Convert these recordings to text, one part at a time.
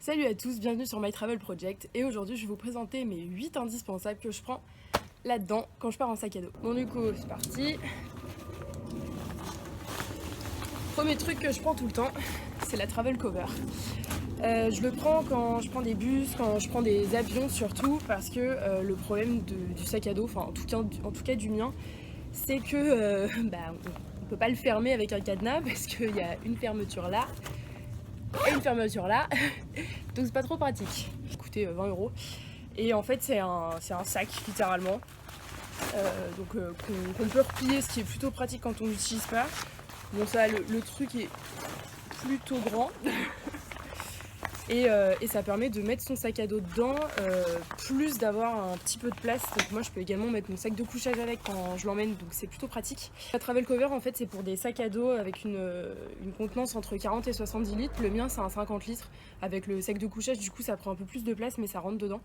Salut à tous, bienvenue sur My Travel Project et aujourd'hui je vais vous présenter mes 8 indispensables que je prends là-dedans quand je pars en sac à dos. Bon du coup c'est parti. Premier truc que je prends tout le temps, c'est la Travel Cover. Je le prends quand je prends des bus, quand je prends des avions surtout parce que le problème du sac à dos, enfin en tout cas du mien, c'est que on peut pas le fermer avec un cadenas parce qu'il y a une fermeture là et une fermeture là, donc c'est pas trop pratique. Ça coûtait 20 €. Et en fait c'est un sac littéralement, qu'on peut replier, ce qui est plutôt pratique quand on l'utilise pas. Bon ça le truc est plutôt grand et ça permet de mettre son sac à dos dedans, plus d'avoir un petit peu de place. Donc moi je peux également mettre mon sac de couchage avec quand je l'emmène, donc c'est plutôt pratique. La Travel Cover en fait c'est pour des sacs à dos avec une contenance entre 40 et 70 litres. Le mien c'est un 50 litres. Avec le sac de couchage du coup ça prend un peu plus de place mais ça rentre dedans.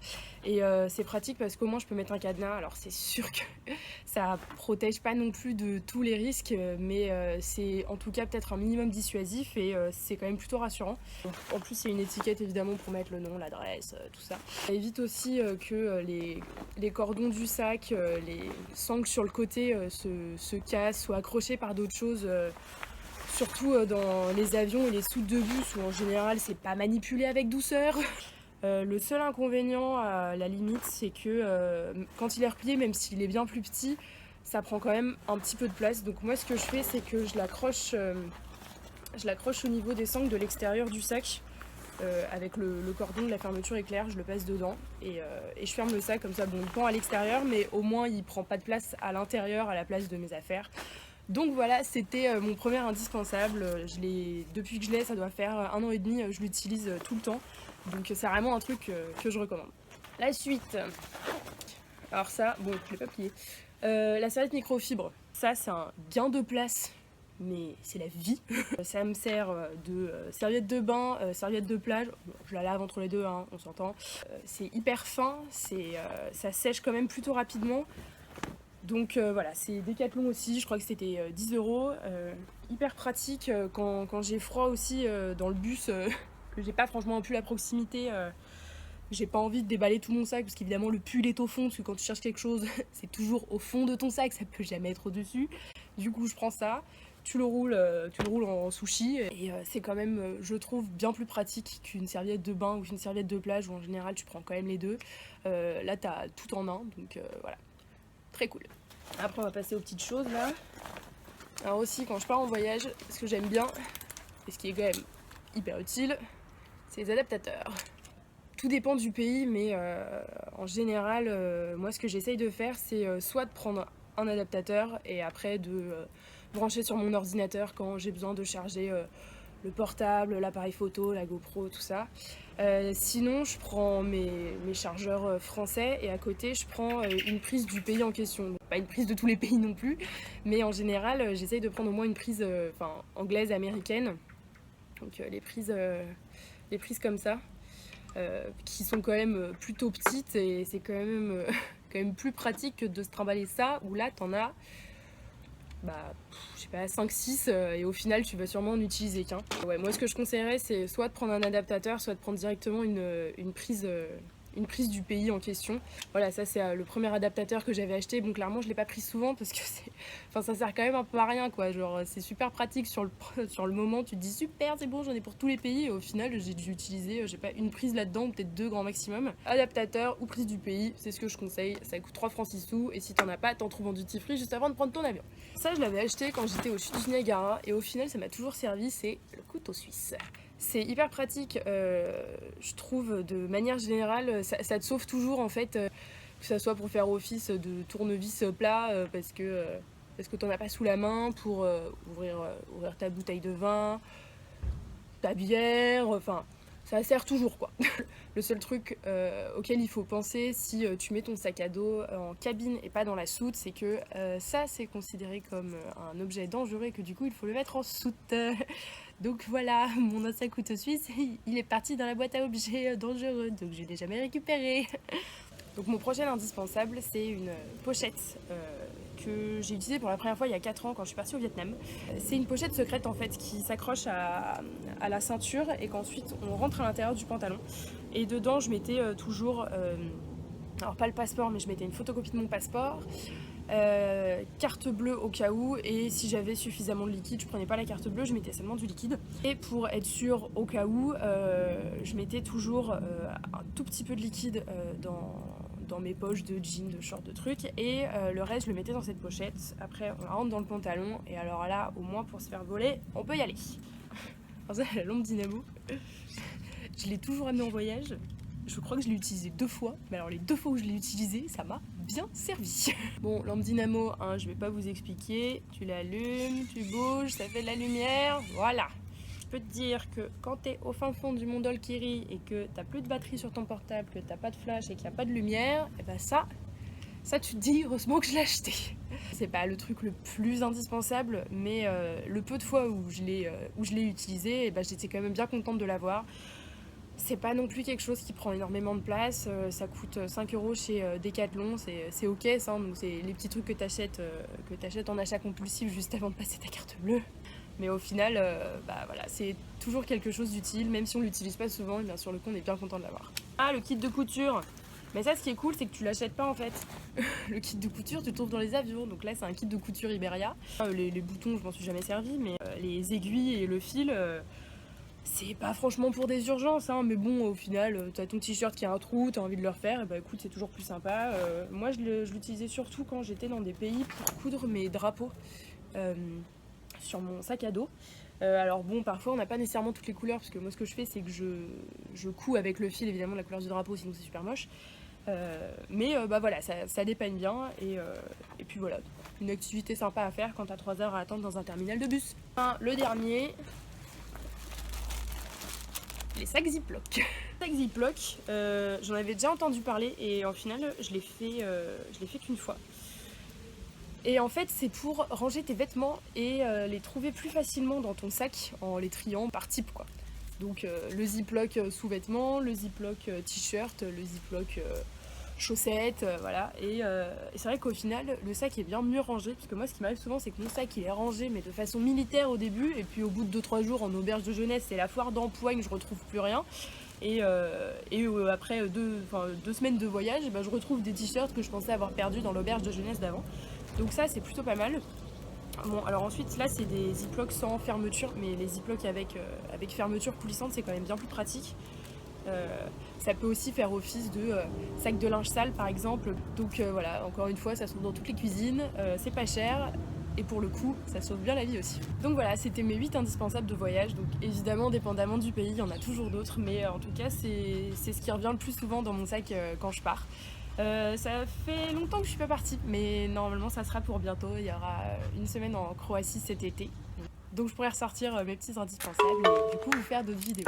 Et c'est pratique parce qu'au moins je peux mettre un cadenas. Alors c'est sûr que ça protège pas non plus de tous les risques, mais c'est en tout cas peut-être un minimum dissuasif et c'est quand même plutôt rassurant. En plus il y a une étiquette évidemment pour mettre le nom, l'adresse, tout ça. Ça évite aussi que les cordons du sac, les sangles sur le côté se cassent, soient accrochés par d'autres choses. Surtout dans les avions et les soutes de bus où en général c'est pas manipulé avec douceur. Le seul inconvénient à la limite c'est que quand il est replié, même s'il est bien plus petit, ça prend quand même un petit peu de place. Donc moi ce que je fais c'est que je l'accroche au niveau des sangles de l'extérieur du sac. Avec le cordon de la fermeture éclair, je le passe dedans et je ferme le sac comme ça. Bon, il pend à l'extérieur, mais au moins il prend pas de place à l'intérieur à la place de mes affaires. Donc voilà, c'était mon premier indispensable. Depuis que je l'ai, ça doit faire 1 an et demi, je l'utilise tout le temps. Donc c'est vraiment un truc que je recommande. La suite. Alors ça, bon, je l'ai pas plié. La serviette microfibre. Ça, c'est un gain de place, mais c'est la vie. Ça me sert de serviette de bain, serviette de plage. Bon, je la lave entre les deux, hein, on s'entend. C'est hyper fin, ça sèche quand même plutôt rapidement. Donc voilà, c'est Decathlon aussi, je crois que c'était 10 €. Hyper pratique quand j'ai froid aussi dans le bus, que j'ai pas franchement un pull à proximité. J'ai pas envie de déballer tout mon sac parce qu'évidemment le pull est au fond, parce que quand tu cherches quelque chose, c'est toujours au fond de ton sac, ça peut jamais être au-dessus. Du coup je prends ça, tu le roules en sushi et c'est quand même, je trouve, bien plus pratique qu'une serviette de bain ou qu'une serviette de plage où en général tu prends quand même les deux. Là t'as tout en un, donc voilà. Très cool. Après on va passer aux petites choses là. Alors aussi quand je pars en voyage, ce que j'aime bien, et ce qui est quand même hyper utile, c'est les adaptateurs. Tout dépend du pays, mais en général, moi ce que j'essaye de faire, c'est soit de prendre un adaptateur et après de brancher sur mon ordinateur quand j'ai besoin de charger le portable, l'appareil photo, la GoPro, tout ça. Sinon, je prends mes chargeurs français et à côté, je prends une prise du pays en question. Donc, pas une prise de tous les pays non plus, mais en général, j'essaye de prendre au moins une prise anglaise, américaine. Donc les prises comme ça, qui sont quand même plutôt petites et c'est quand même plus pratique que de se trimballer ça, où là, t'en as je sais pas, 5-6 et au final tu vas sûrement en utiliser qu'un. Ouais, moi ce que je conseillerais c'est soit de prendre un adaptateur, soit de prendre directement une prise du pays en question. Voilà, ça c'est le premier adaptateur que j'avais acheté. Bon, clairement je l'ai pas pris souvent parce que ça sert quand même un peu à rien quoi. Genre c'est super pratique sur le moment, tu te dis super, c'est bon, j'en ai pour tous les pays et au final j'ai dû utiliser, j'ai pas, une prise là-dedans, peut-être 2 grand maximum. Adaptateur ou prise du pays, c'est ce que je conseille. Ça coûte 3 francs 6 sous et si t'en as pas, t'en trouves en duty free juste avant de prendre ton avion. Ça je l'avais acheté quand j'étais au sud du Niagara et au final ça m'a toujours servi, c'est le couteau suisse. C'est hyper pratique, je trouve, de manière générale, ça te sauve toujours en fait, que ça soit pour faire office de tournevis plat, parce que t'en as pas sous la main pour ouvrir ta bouteille de vin, ta bière, enfin ça sert toujours quoi. Le seul truc auquel il faut penser si tu mets ton sac à dos en cabine et pas dans la soute, c'est que ça c'est considéré comme un objet dangereux et que du coup il faut le mettre en soute. Donc voilà, mon ancien couteau suisse, il est parti dans la boîte à objets dangereux, donc je l'ai jamais récupéré. Donc mon prochain indispensable, c'est une pochette que j'ai utilisée pour la première fois il y a 4 ans quand je suis partie au Vietnam. C'est une pochette secrète en fait qui s'accroche à la ceinture et qu'ensuite on rentre à l'intérieur du pantalon. Et dedans je mettais toujours, alors pas le passeport mais je mettais une photocopie de mon passeport, carte bleue au cas où, et si j'avais suffisamment de liquide je prenais pas la carte bleue, je mettais seulement du liquide. Et pour être sûre au cas où, je mettais toujours un tout petit peu de liquide dans mes poches de jeans, de shorts, de trucs, et le reste je le mettais dans cette pochette. Après on la rentre dans le pantalon et alors là au moins pour se faire voler on peut y aller. Alors ça, la lampe dynamo, je l'ai toujours amenée en voyage. Je crois que je l'ai utilisé 2 fois, mais alors les 2 fois où je l'ai utilisé, ça m'a bien servi. Bon, lampe dynamo, hein, je vais pas vous expliquer. Tu l'allumes, tu bouges, ça fait de la lumière, voilà. Je peux te dire que quand t'es au fin fond du Mont Dolkiri et que t'as plus de batterie sur ton portable, que t'as pas de flash et qu'il n'y a pas de lumière, et ben ça tu te dis heureusement que je l'ai acheté. C'est pas le truc le plus indispensable, mais le peu de fois où je l'ai utilisé, et ben j'étais quand même bien contente de l'avoir. C'est pas non plus quelque chose qui prend énormément de place, ça coûte 5 € chez Decathlon, c'est ok ça, donc c'est les petits trucs que t'achètes en achat compulsif juste avant de passer ta carte bleue. Mais au final, bah voilà, c'est toujours quelque chose d'utile, même si on l'utilise pas souvent, et bien sur le coup on est bien content de l'avoir. Ah, le kit de couture. Mais ça, ce qui est cool, c'est que tu l'achètes pas en fait. Le kit de couture, tu le trouves dans les avions. Donc là, c'est un kit de couture Iberia. Les boutons, je m'en suis jamais servi, mais les aiguilles et le fil, c'est pas franchement pour des urgences, hein, mais bon, au final, t'as ton t-shirt qui a un trou, t'as envie de le refaire, et bah écoute, c'est toujours plus sympa. Moi, je l'utilisais surtout quand j'étais dans des pays pour coudre mes drapeaux sur mon sac à dos. Alors bon, parfois on n'a pas nécessairement toutes les couleurs, parce que moi ce que je fais, c'est que je couds avec le fil, évidemment, la couleur du drapeau, sinon c'est super moche. Mais bah voilà, ça dépanne bien, et puis voilà, une activité sympa à faire quand t'as 3 heures à attendre dans un terminal de bus. Le dernier, les sacs Ziploc. Les sacs Ziploc, j'en avais déjà entendu parler et en final je l'ai fait qu'une fois. Et en fait c'est pour ranger tes vêtements et les trouver plus facilement dans ton sac en les triant par type quoi. Donc le Ziploc sous-vêtements, le Ziploc t-shirt, le Ziploc chaussettes, voilà. Et c'est vrai qu'au final, le sac est bien mieux rangé, parce que moi, ce qui m'arrive souvent, c'est que mon sac, il est rangé, mais de façon militaire au début, et puis au bout de 2-3 jours en auberge de jeunesse, c'est la foire d'Empoigne, je retrouve plus rien. Et après 2 semaines de voyage, je retrouve des t-shirts que je pensais avoir perdus dans l'auberge de jeunesse d'avant. Donc ça, c'est plutôt pas mal. Bon, alors ensuite, là, c'est des ziplocs sans fermeture, mais les ziplocs avec fermeture coulissante, c'est quand même bien plus pratique. Ça peut aussi faire office de sac de linge sale, par exemple. Donc voilà, encore une fois, ça se trouve dans toutes les cuisines, c'est pas cher, et pour le coup, ça sauve bien la vie aussi. Donc voilà, c'était mes 8 indispensables de voyage. Donc évidemment, dépendamment du pays, il y en a toujours d'autres, mais en tout cas, c'est ce qui revient le plus souvent dans mon sac quand je pars. Ça fait longtemps que je suis pas partie, mais normalement ça sera pour bientôt. Il y aura une semaine en Croatie cet été, donc je pourrais ressortir mes petits indispensables et du coup vous faire d'autres vidéos.